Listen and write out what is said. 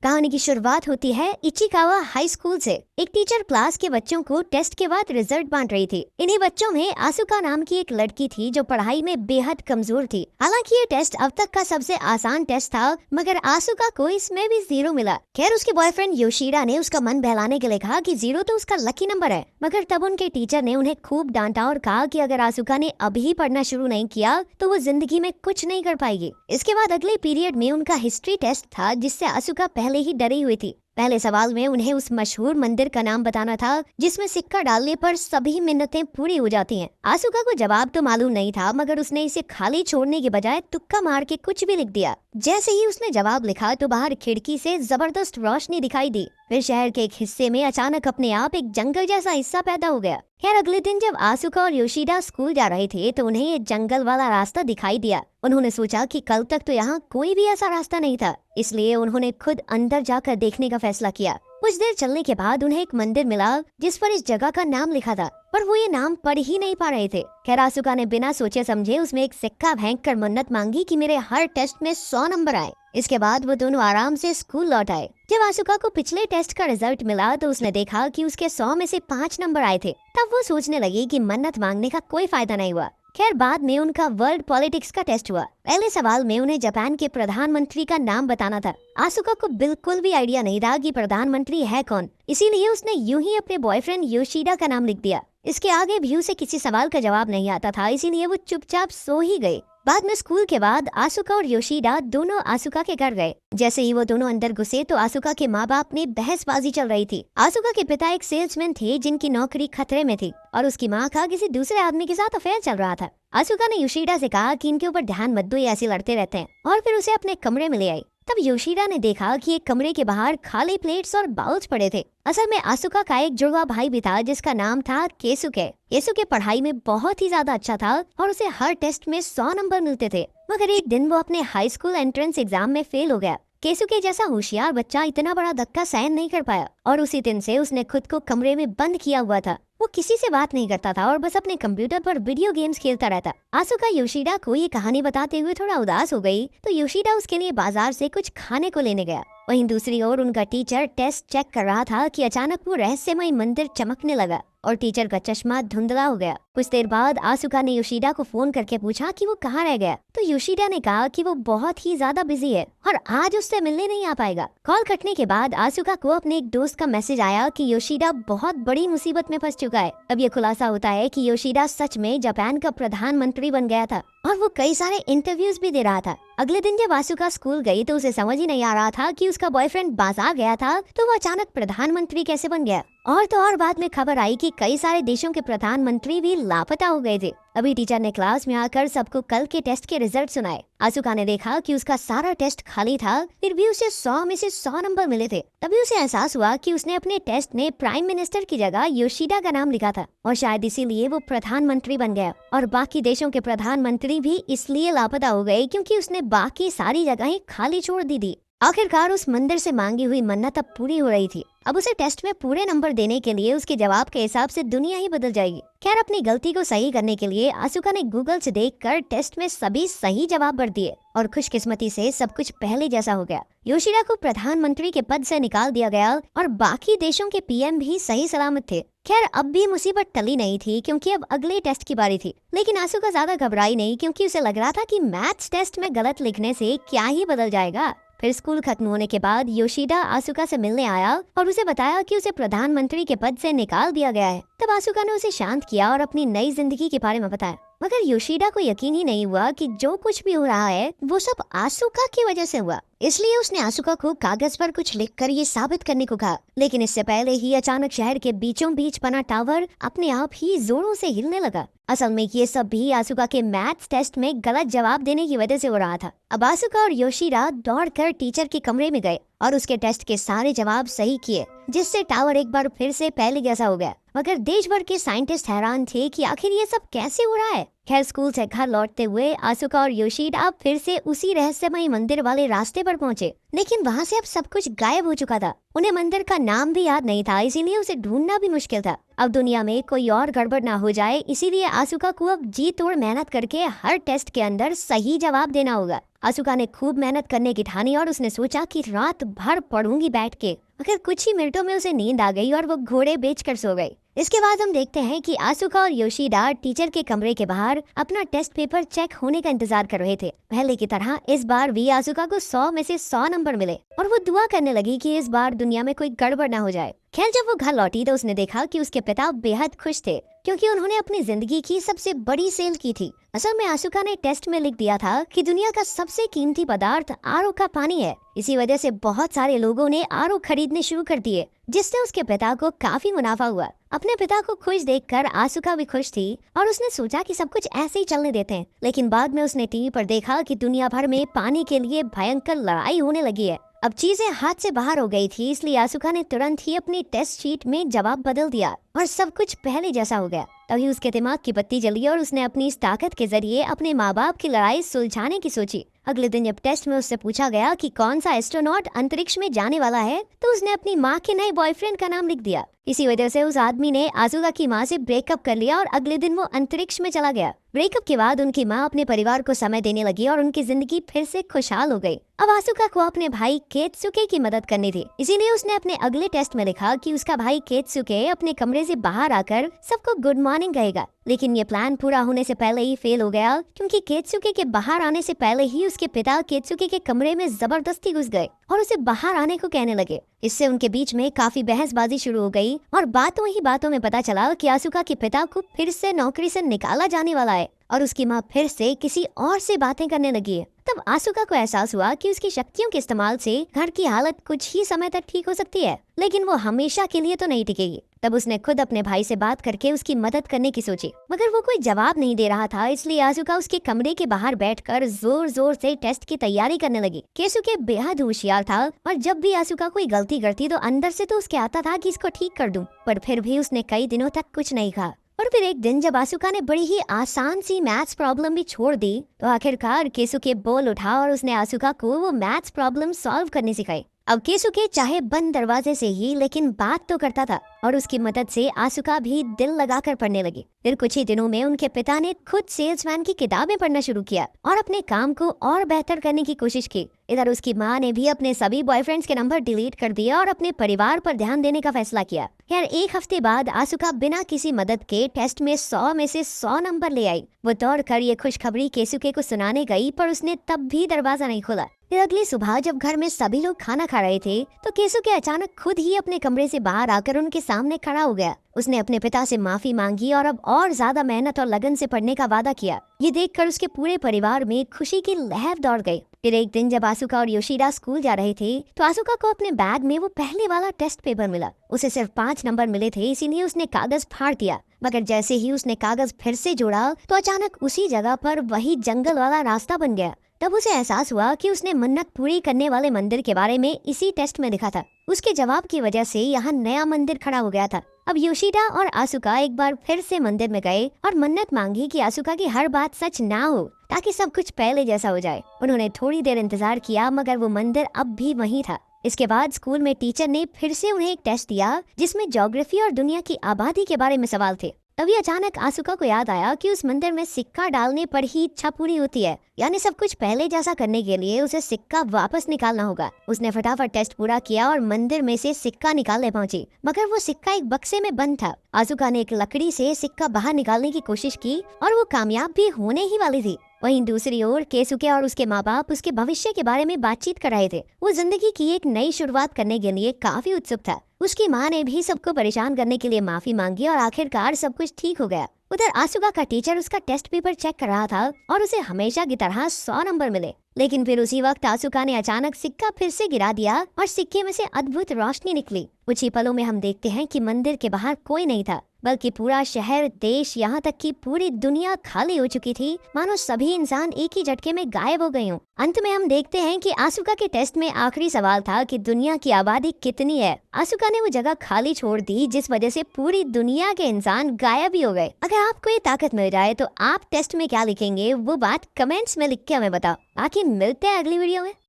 कहानी की शुरुआत होती है इचिकावा हाई स्कूल से। एक टीचर क्लास के बच्चों को टेस्ट के बाद रिजल्ट बांट रही थी। इन्हीं बच्चों में आसुका नाम की एक लड़की थी जो पढ़ाई में बेहद कमजोर थी। हालांकि ये टेस्ट अब तक का सबसे आसान टेस्ट था, मगर आसुका को इसमें भी 0 मिला। खैर, उसके बॉयफ्रेंड योशिडा ने उसका मन बहलाने के लिए कहा कि 0 तो उसका लकी नंबर है। मगर तब उनके टीचर ने उन्हें खूब डांटा और कहा कि अगर आसुका ने अभी पढ़ना शुरू नहीं किया तो वो जिंदगी में कुछ नहीं कर पाएगी। इसके बाद अगले पीरियड में उनका हिस्ट्री टेस्ट था, जिससे आसुका पहले ही डरी हुई थी। पहले सवाल में उन्हें उस मशहूर मंदिर का नाम बताना था जिसमें सिक्का डालने पर सभी मिन्नतें पूरी हो जाती हैं। आसुका को जवाब तो मालूम नहीं था, मगर उसने इसे खाली छोड़ने के बजाय तुक्का मार के कुछ भी लिख दिया। जैसे ही उसने जवाब लिखा तो बाहर खिड़की से जबरदस्त रोशनी दिखाई दी। फिर शहर के एक हिस्से में अचानक अपने आप एक जंगल जैसा हिस्सा पैदा हो गया। खैर, अगले दिन जब आसुका और योशिडा स्कूल जा रहे थे तो उन्हें ये जंगल वाला रास्ता दिखाई दिया। उन्होंने सोचा कि कल तक तो यहाँ कोई भी ऐसा रास्ता नहीं था, इसलिए उन्होंने खुद अंदर जाकर देखने का फैसला किया। कुछ देर चलने के बाद उन्हें एक मंदिर मिला जिस पर इस जगह का नाम लिखा था, पर वो ये नाम पढ़ ही नहीं पा रहे थे। खैर, आसुका ने बिना सोचे समझे उसमें एक सिक्का फेंक कर मन्नत मांगी कि मेरे हर टेस्ट में 100 नंबर आए। इसके बाद वो दोनों आराम से स्कूल लौट आए। जब आसुका को पिछले टेस्ट का रिजल्ट मिला तो उसने देखा कि उसके 100 में से 5 नंबर आए थे। तब वो सोचने लगी कि मन्नत मांगने का कोई फायदा नहीं हुआ। खैर, बाद में उनका वर्ल्ड पॉलिटिक्स का टेस्ट हुआ। पहले सवाल में उन्हें जापान के प्रधानमंत्री का नाम बताना था। आसुका को बिल्कुल भी आइडिया नहीं था कि प्रधानमंत्री है कौन, इसीलिए उसने यूं ही अपने बॉयफ्रेंड योशिडा का नाम लिख दिया। इसके आगे भी उसे किसी सवाल का जवाब नहीं आता था, इसीलिए वो चुपचाप सो ही गई। बाद में स्कूल के बाद आसुका और योशिडा दोनों आसुका के घर गए। जैसे ही वो दोनों अंदर घुसे तो आसुका के माँ बाप में बहसबाजी चल रही थी। आसुका के पिता एक सेल्समैन थे जिनकी नौकरी खतरे में थी और उसकी माँ का किसी दूसरे आदमी के साथ अफेयर चल रहा था। आसुका ने योशिडा से कहा कि इनके ऊपर ध्यान मत दो, ये ऐसे लड़ते रहते हैं, और फिर उसे अपने कमरे में ले आई। तब योशिडा ने देखा कि एक कमरे के बाहर खाली प्लेट्स और बाउल्स पड़े थे। असल में आसुका का एक जुड़वा भाई भी था जिसका नाम था केसुके। केसुके पढ़ाई में बहुत ही ज्यादा अच्छा था और उसे हर टेस्ट में 100 नंबर मिलते थे। मगर एक दिन वो अपने हाई स्कूल एंट्रेंस एग्जाम में फेल हो गया। केसुके जैसा होशियार बच्चा इतना बड़ा धक्का सहन नहीं कर पाया और उसी दिन से उसने खुद को कमरे में बंद किया हुआ था। वो किसी से बात नहीं करता था और बस अपने कंप्यूटर पर वीडियो गेम्स खेलता रहता। आसुका योशिडा को ये कहानी बताते हुए थोड़ा उदास हो गई तो योशिडा उसके लिए बाजार से कुछ खाने को लेने गया। वहीं दूसरी ओर उनका टीचर टेस्ट चेक कर रहा था कि अचानक वो रहस्यमय मंदिर चमकने लगा और टीचर का चश्मा धुंधला हो गया। कुछ देर बाद आसुका ने योशिडा को फोन करके पूछा कि वो कहाँ रह गया, तो योशिडा ने कहा कि वो बहुत ही ज्यादा बिजी है और आज उससे मिलने नहीं आ पाएगा। कॉल कटने के बाद आसुका को अपने एक दोस्त का मैसेज आया कि योशिडा बहुत बड़ी मुसीबत में फंस चुका है। अब ये खुलासा होता है कि योशिडा सच में जापान का प्रधानमंत्री बन गया था और वो कई सारे इंटरव्यूज भी दे रहा था। अगले दिन जब आसुका स्कूल गई तो उसे समझ ही नहीं आ रहा था कि उसका बॉयफ्रेंड बाजार गया था तो वो अचानक प्रधानमंत्री कैसे बन गया। और तो और बाद में खबर आई कि कई सारे देशों के प्रधानमंत्री भी लापता हो गए थे। अभी टीचर ने क्लास में आकर सबको कल के टेस्ट के रिजल्ट सुनाए। आसुका ने देखा कि उसका सारा टेस्ट खाली था, फिर भी उसे 100 में से 100 नंबर मिले थे। तभी उसे एहसास हुआ कि उसने अपने टेस्ट में प्राइम मिनिस्टर की जगह योशिडा का नाम लिखा था और शायद इसीलिए वो प्रधानमंत्री बन गया। और बाकी देशों के प्रधानमंत्री भी इसलिए लापता हो गए क्योंकि उसने बाकी सारी जगहें खाली छोड़ दी थी। आखिरकार उस मंदिर से मांगी हुई मन्नत अब पूरी हो रही थी। अब उसे टेस्ट में पूरे नंबर देने के लिए उसके जवाब के हिसाब से दुनिया ही बदल जाएगी। खैर, अपनी गलती को सही करने के लिए आसुका ने गूगल से देखकर टेस्ट में सभी सही जवाब भर दिए और खुशकिस्मती से सब कुछ पहले जैसा हो गया। योशिडा को प्रधानमंत्री के पद से निकाल दिया गया और बाकी देशों के पीएम भी सही सलामत थे। खैर, अब भी मुसीबत टली नहीं थी क्योंकि अब अगले टेस्ट की बारी थी। लेकिन आसुका ज्यादा घबराई नहीं क्योंकि उसे लग रहा था कि मैथ्स टेस्ट में गलत लिखने से क्या ही बदल जाएगा। फिर स्कूल खत्म होने के बाद योशिडा आसुका से मिलने आया और उसे बताया कि उसे प्रधानमंत्री के पद से निकाल दिया गया है। तब आसुका ने उसे शांत किया और अपनी नई जिंदगी के बारे में बताया। मगर योशिडा को यकीन ही नहीं हुआ कि जो कुछ भी हो रहा है वो सब आसुका की वजह से हुआ। इसलिए उसने आसुका को कागज पर कुछ लिखकर ये साबित करने को कहा। लेकिन इससे पहले ही अचानक शहर के बीचों बीच बना टावर अपने आप ही जोरों से हिलने लगा। असल में ये सब भी आसुका के मैथ्स टेस्ट में गलत जवाब देने की वजह से हो रहा था। अब आसुका और योशिडा दौड़कर टीचर के कमरे में गए और उसके टेस्ट के सारे जवाब सही किए, जिससे टावर एक बार फिर से पहले जैसा हो गया। मगर देश भर के साइंटिस्ट हैरान थे कि आखिर ये सब कैसे हो रहा है। खैर, स्कूल से घर लौटते हुए आसुका और योशिडा फिर से उसी रहस्यमय मंदिर वाले रास्ते पर पहुंचे, लेकिन वहां से अब सब कुछ गायब हो चुका था। उन्हें मंदिर का नाम भी याद नहीं था, इसीलिए उसे ढूंढना भी मुश्किल था। अब दुनिया में कोई और गड़बड़ ना हो जाए, इसीलिए आसुका को अब जी तोड़ मेहनत करके हर टेस्ट के अंदर सही जवाब देना होगा। आसुका ने खूब मेहनत करने की ठानी और उसने सोचा कि रात भर पढ़ूंगी बैठ के, मगर कुछ ही मिनटों में उसे नींद आ गई और वो घोड़े बेचकर सो गई। इसके बाद हम देखते हैं कि आसुका और योशिदा टीचर के कमरे के बाहर अपना टेस्ट पेपर चेक होने का इंतजार कर रहे थे। पहले की तरह इस बार भी आसुका को 100 में से 100 नंबर मिले और वो दुआ करने लगी कि इस बार दुनिया में कोई गड़बड़ ना हो जाए। खैर, जब वो घर लौटी तो उसने देखा कि उसके पिता बेहद खुश थे, क्योंकि उन्होंने अपनी जिंदगी की सबसे बड़ी सेल की थी। असल में आसुका ने टेस्ट में लिख दिया था कि दुनिया का सबसे कीमती पदार्थ आरओ का पानी है। इसी वजह से बहुत सारे लोगों ने आरओ खरीदने शुरू कर दिए, जिससे उसके पिता को काफी मुनाफा हुआ। अपने पिता को खुश देखकर आसुका भी खुश थी और उसने सोचा कि सब कुछ ऐसे ही चलने देते हैं। लेकिन बाद में उसने टीवी पर देखा कि दुनिया भर में पानी के लिए भयंकर लड़ाई होने लगी है। अब चीजें हाथ से बाहर हो गई थी, इसलिए आसुका ने तुरंत ही अपनी टेस्ट शीट में जवाब बदल दिया और सब कुछ पहले जैसा हो गया। तभी उसके दिमाग की बत्ती जली और उसने अपनी इस ताकत के जरिए अपने माँ बाप की लड़ाई सुलझाने की सोची। अगले दिन जब टेस्ट में उससे पूछा गया कि कौन सा एस्ट्रोनॉट अंतरिक्ष में जाने वाला है, तो उसने अपनी माँ के नए बॉयफ्रेंड का नाम लिख दिया। इसी वजह से उस आदमी ने आसुका की माँ से ब्रेकअप कर लिया और अगले दिन वो अंतरिक्ष में चला गया। ब्रेकअप के बाद उनकी माँ अपने परिवार को समय देने लगी और उनकी जिंदगी फिर से खुशहाल हो गई। अब आसुका को अपने भाई केत्सुके की मदद करनी थी, इसीलिए उसने अपने अगले टेस्ट में लिखा कि उसका भाई केत्सुके अपने कमरे से बाहर आकर सबको गुड मॉर्निंग कहेगा। लेकिन ये प्लान पूरा होने से पहले ही फेल हो गया, क्योंकि केत्सुके के बाहर आने से पहले ही उसके पिता केत्सुके के कमरे में जबरदस्ती घुस गए और उसे बाहर आने को कहने लगे। इससे उनके बीच में काफी बहसबाजी शुरू हो गई और बातों ही बातों में पता चला कि आसुका के पिता को फिर से नौकरी से निकाला जाने वाला है और उसकी माँ फिर से किसी और से बातें करने लगी है। तब आसुका को एहसास हुआ कि उसकी शक्तियों के इस्तेमाल से घर की हालत कुछ ही समय तक ठीक हो सकती है, लेकिन वो हमेशा के लिए तो नहीं टिकेगी। तब उसने खुद अपने भाई से बात करके उसकी मदद करने की सोची, मगर वो कोई जवाब नहीं दे रहा था। इसलिए आसुका उसके कमरे के बाहर बैठकर जोर जोर से टेस्ट की तैयारी करने लगी। केसुके बेहद होशियार था और जब भी आसुका कोई गलती करती तो अंदर से तो उसके आता था कि इसको ठीक कर दूं, पर फिर भी उसने कई दिनों तक कुछ नहीं कहा। और फिर एक दिन जब आसुका ने बड़ी ही आसान सी मैथ्स प्रॉब्लम भी छोड़ दी, तो आखिरकार केसुके बोल उठा और उसने आसुका को वो मैथ्स प्रॉब्लम सॉल्व करनी सिखाई। अब केसुके चाहे बंद दरवाजे से ही लेकिन बात तो करता था और उसकी मदद से आसुका भी दिल लगाकर पढ़ने लगी। फिर कुछ ही दिनों में उनके पिता ने खुद सेल्समैन की किताबें पढ़ना शुरू किया और अपने काम को और बेहतर करने की कोशिश की। इधर उसकी माँ ने भी अपने सभी बॉयफ्रेंड्स के नंबर डिलीट कर दिए और अपने परिवार पर ध्यान देने का फैसला किया। यार, एक हफ्ते बाद आसुका बिना किसी मदद के टेस्ट में 100 में से 100 नंबर ले आई। वो दौड़कर ये खुशखबरी केसुके को सुनाने गई, पर उसने तब भी दरवाजा नहीं खोला। फिर अगली सुबह जब घर में सभी लोग खाना खा रहे थे, तो केसुके अचानक खुद ही अपने कमरे से बाहर आकर उनके सामने खड़ा हो गया। उसने अपने पिता से माफी मांगी और अब और ज्यादा मेहनत और लगन से पढ़ने का वादा किया। ये देखकर उसके पूरे परिवार में खुशी की लहर दौड़ गई। फिर एक दिन जब आसुका और योशिदा स्कूल जा रहे थे, तो आसुका को अपने बैग में वो पहले वाला टेस्ट पेपर मिला। उसे सिर्फ 5 नंबर मिले थे, इसीलिए उसने कागज फाड़ दिया। मगर जैसे ही उसने कागज फिर से जोड़ा, तो अचानक उसी जगह पर वही जंगल वाला रास्ता बन गया। तब उसे एहसास हुआ कि उसने मन्नत पूरी करने वाले मंदिर के बारे में इसी टेस्ट में लिखा था। उसके जवाब की वजह से यहाँ नया मंदिर खड़ा हो गया था। अब योशिदा और आसुका एक बार फिर से मंदिर में गए और मन्नत मांगी कि आसुका की हर बात सच ना हो, ताकि सब कुछ पहले जैसा हो जाए। उन्होंने थोड़ी देर इंतजार किया, मगर वो मंदिर अब भी वहीं था। इसके बाद स्कूल में टीचर ने फिर से उन्हें एक टेस्ट दिया, जिसमें ज्योग्राफी और दुनिया की आबादी के बारे में सवाल थे। तभी अचानक आसुका को याद आया कि उस मंदिर में सिक्का डालने पर ही इच्छा पूरी होती है, यानी सब कुछ पहले जैसा करने के लिए उसे सिक्का वापस निकालना होगा। उसने फटाफट टेस्ट पूरा किया और मंदिर में से सिक्का निकालने पहुंची, मगर वो सिक्का एक बक्से में बंद था। आसुका ने एक लकड़ी से सिक्का बाहर निकालने की कोशिश की और वो कामयाब भी होने ही वाली थी। वहीं दूसरी ओर केसुके और उसके माँ बाप उसके भविष्य के बारे में बातचीत कर रहे थे। वो जिंदगी की एक नई शुरुआत करने के लिए काफी उत्सुक था। उसकी माँ ने भी सबको परेशान करने के लिए माफी मांगी और आखिरकार सब कुछ ठीक हो गया। उधर आसुका का टीचर उसका टेस्ट पेपर चेक कर रहा था और उसे हमेशा की तरह 100 नंबर मिले। लेकिन फिर उसी वक्त आसुका ने अचानक सिक्का फिर से गिरा दिया और सिक्के में से अद्भुत रोशनी निकली। कुछ ही पलों में हम देखते हैं कि मंदिर के बाहर कोई नहीं था, बल्कि पूरा शहर, देश, यहाँ तक कि पूरी दुनिया खाली हो चुकी थी, मानो सभी इंसान एक ही झटके में गायब हो गए हों। अंत में हम देखते हैं कि आसुका के टेस्ट में आखिरी सवाल था कि दुनिया की आबादी कितनी है। आसुका ने वो जगह खाली छोड़ दी, जिस वजह से पूरी दुनिया के इंसान गायब ही हो गए। अगर आपको ये ताकत मिल जाए तो आप टेस्ट में क्या लिखेंगे, वो बात कमेंट्स में लिख के हमें बताओ। बाकी मिलते हैं अगली वीडियो में।